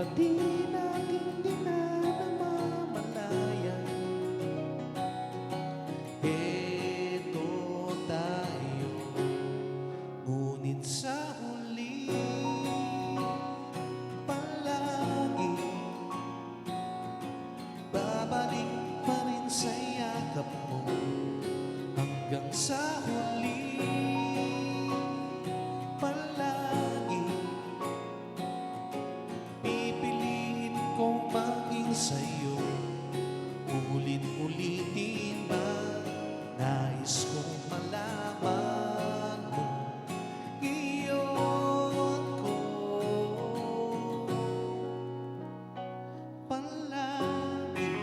ba't di natin di na namamalayan? Eto tayo, ngunit sa huli palagi babalik pa rin sa yakap mo. Hanggang sa huli palagi pipiliin kong maging sa'yo. Ulit-ulitin ba, nais kong malaman mo iyon ko palagi.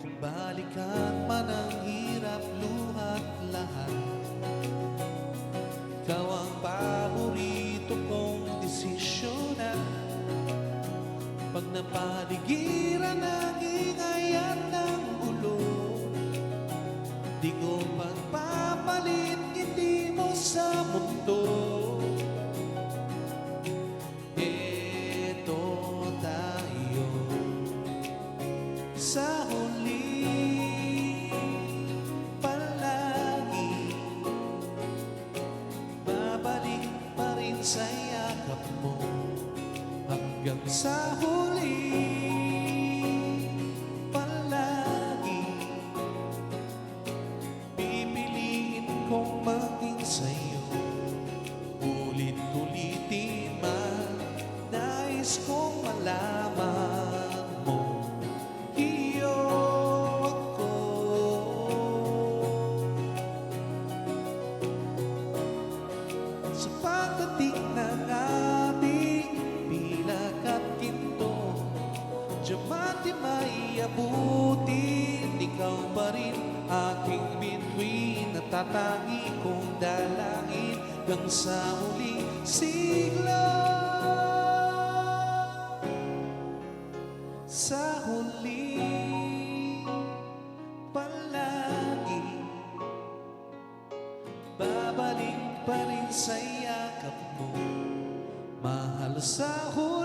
Kung balikan man ang hirap, luhat lahat, ikaw ang paborito kong desisyonan. Pag napaligiran ang ingay at ng gulo, di ko pagpapalit ngiti mo sa mundo. Eto tayo sa huli palagi babalik pa rin sa yakap mo. Hanggang sa huli palagi pipiliin kong maging sa'yo. Ulit-ulitin man, nais kong malaman mo iyon ko. Sa pagdating ng ating bilag at ginto, diamante may abutin, ikaw pa rin aking bituin, natatangi kong dalangin hanggang sa huling siglo. Sa huli palagi babalik pa rin sa yakap mo, mahal. Sa huli